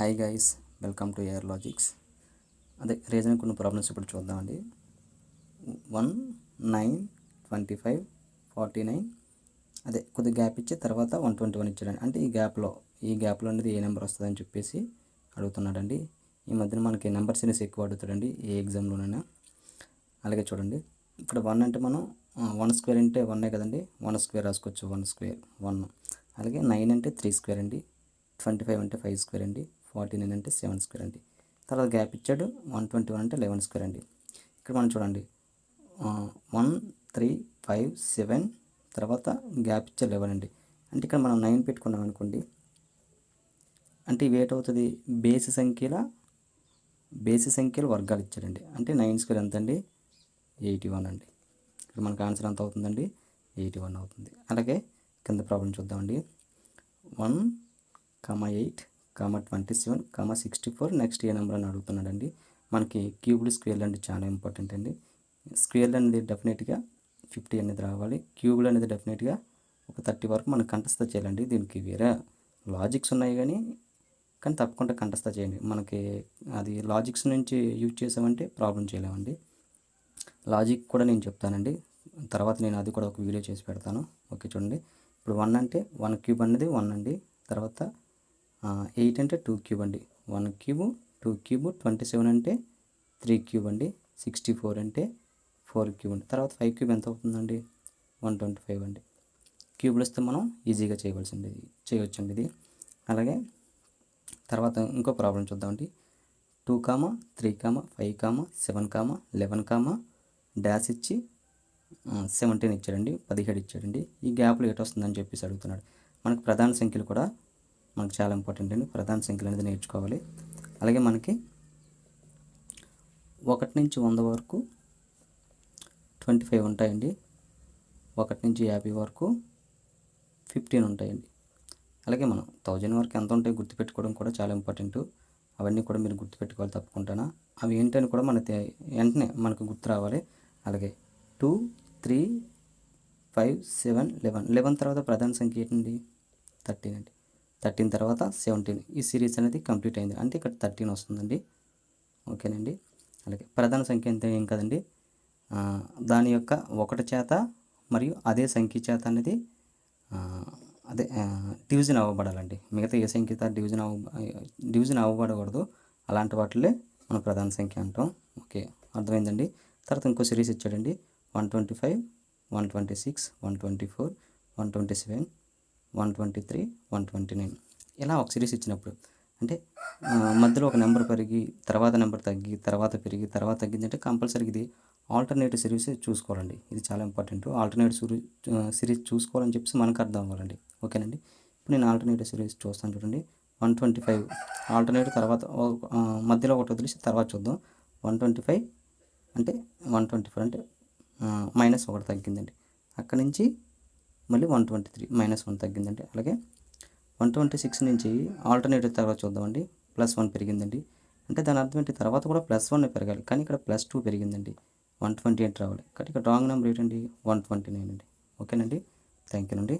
Hi guys, welcome to air logics. అదే reason కొన్ని problems ఇప్పుడు చూద్దామండి. 1, 9, 25, 49 అదే కొద్దిగా గ్యాప్ ఇచ్చి తర్వాత 121 ఇచ్చాడండి. అంటే ఈ గ్యాప్లో అనేది ఏ నెంబర్ వస్తుందని చెప్పేసి అడుగుతున్నాడండి. ఈ మధ్యన మనకి నెంబర్ సిరీస్ ఎక్కువ అడుగుతాడండి ఏ ఎగ్జామ్లోనైనా. అలాగే చూడండి, ఇక్కడ 1 అంటే మనం 1 స్క్వేర్ అంటే 1 కదండి, 1 స్క్వేర్ రాసుకోవచ్చు. 1 స్క్వేర్ 1. అలాగే 9 అంటే 3 స్క్వేర్ అండి, 25 అంటే 5 స్క్వేర్ అండి, 49 అంటే 7 స్క్వేర్ అండి. తర్వాత గ్యాప్ ఇచ్చాడు 121 అంటే 11 స్క్వేర్ అండి. ఇక్కడ మనం చూడండి 1, 3, 5, 7 తర్వాత గ్యాప్ ఇచ్చే 11 అండి. అంటే ఇక్కడ మనం 9 పెట్టుకున్నాం అనుకోండి, అంటే ఇవి ఏటవుతుంది, బేసి సంఖ్యల వర్గాలు ఇచ్చాడండి. అంటే 9 స్క్వేర్ ఎంత అండి, 81 అండి. ఇక్కడ మనకు ఆన్సర్ ఎంత అవుతుందండి, 81 అవుతుంది. అలాగే కింద ప్రాబ్లం చూద్దామండి. 1, 8, 27, 64 నెక్స్ట్ ఏ నెంబర్ అని అడుగుతున్నాడండి. మనకి క్యూబ్డ్ స్క్వేర్లు అంటే చాలా ఇంపార్టెంట్ అండి. స్క్వేర్లు అనేది డెఫినెట్గా 50 అనేది రావాలి. క్యూబ్లు అనేది డెఫినెట్గా ఒక 30 వరకు మనం కంఠస్థ చేయాలండి. దీనికి వేరే లాజిక్స్ ఉన్నాయి కానీ తప్పకుండా కంఠస్థ చేయండి. మనకి అది లాజిక్స్ నుంచి యూజ్ చేసామంటే ప్రాబ్లం చేయలేమండి. లాజిక్ కూడా నేను చెప్తానండి, తర్వాత నేను అది కూడా ఒక వీడియో చేసి పెడతాను. ఓకే చూడండి, ఇప్పుడు 1 అంటే 1 క్యూబ్ అనేది 1 అండి. తర్వాత 8 అంటే 2 క్యూబ్ అండి, 1 క్యూబ్ 2 క్యూబ్, 27 అంటే 3 క్యూబ్ అండి, 64 అంటే 4 క్యూబ్ అండి. తర్వాత 5 క్యూబ్ ఎంత అవుతుందండి, 125 అండి. క్యూబ్లు వస్తే మనం ఈజీగా చేయవచ్చండి ఇది. అలాగే తర్వాత ఇంకో ప్రాబ్లం చూద్దామండి. 2, 3, 5, 7, 11, డాష్ ఇచ్చి 17 ఇచ్చాడండి, 17 ఇచ్చాడండి. ఈ గ్యాప్లో ఎటు వస్తుందని చెప్పేసి అడుగుతున్నాడు. మనకు ప్రధాన సంఖ్యలు కూడా మనకు చాలా ఇంపార్టెంట్ అండి. ప్రధాన సంఖ్యలు అనేది నేర్చుకోవాలి. అలాగే మనకి 1 నుంచి 100 వరకు 25 ఉంటాయండి. 1 నుంచి 50 వరకు 15 ఉంటాయండి. అలాగే మనం 1000 వరకు ఎంత ఉంటాయో గుర్తుపెట్టుకోవడం కూడా చాలా ఇంపార్టెంట్. అవన్నీ కూడా మీరు గుర్తుపెట్టుకోవాలి తప్పకుండా. అవి ఏంటని కూడా వెంటనే మనకు గుర్తు రావాలి. అలాగే 2, 3, 5, 7, 11 తర్వాత ప్రధాన సంఖ్య ఏంటండి, 13 అండి. 13 తర్వాత 17. ఈ సిరీస్ అనేది కంప్లీట్ అయింది. అంటే ఇక్కడ 13 వస్తుందండి. ఓకేనండి. అలాగే ప్రధాన సంఖ్య అంటే ఏం కదండి, దాని యొక్క 1 చేత మరియు అదే సంఖ్య చేత అనేది డివిజన్ అవ్వబడాలండి. మిగతా ఏ సంఖ్య డివిజన్ అవ్వబడకూడదు. అలాంటి వాటిల్లే మనం ప్రధాన సంఖ్య అంటాం. ఓకే, అర్థమైందండి. తర్వాత ఇంకో సిరీస్ ఇచ్చాడండి. 125, 126, 124, 127, 123, 129 ఇలా ఒక సిరీస్ ఇచ్చినప్పుడు అంటే మధ్యలో ఒక నెంబర్ పెరిగి తర్వాత నెంబర్ తగ్గి తర్వాత పెరిగి తర్వాత తగ్గిందంటే కంపల్సరీగా ఇది ఆల్టర్నేటివ్ సిరీస్ చూసుకోవాలండి. ఇది చాలా ఇంపార్టెంట్. ఆల్టర్నేటివ్ సిరీస్ చూసుకోవాలని చెప్పేసి మనకు అర్థం అవ్వాలండి. ఓకేనండి. ఇప్పుడు నేను ఆల్టర్నేటివ్ సిరీస్ చూస్తాను చూడండి. 125 ఆల్టర్నేటివ్ తర్వాత మధ్యలో ఒకటి వదిలేసి తర్వాత చూద్దాం. 125 అంటే 124 అంటే -1 తగ్గిందండి. అక్కడి నుంచి మళ్ళీ 123 -1 తగ్గిందండి. అలాగే 126 నుంచి ఆల్టర్నేటివ్ తర్వాత చూద్దామండి. +1 పెరిగిందండి. అంటే దాని అర్థం ఏంటి, తర్వాత కూడా +1 పెరగాలి, కానీ ఇక్కడ +2 పెరిగిందండి. 128 రావాలి. కాబట్టి ఇక్కడ రాంగ్ నెంబర్ ఏంటండి, 129 అండి. ఓకేనండి. థ్యాంక్ యూ అండి.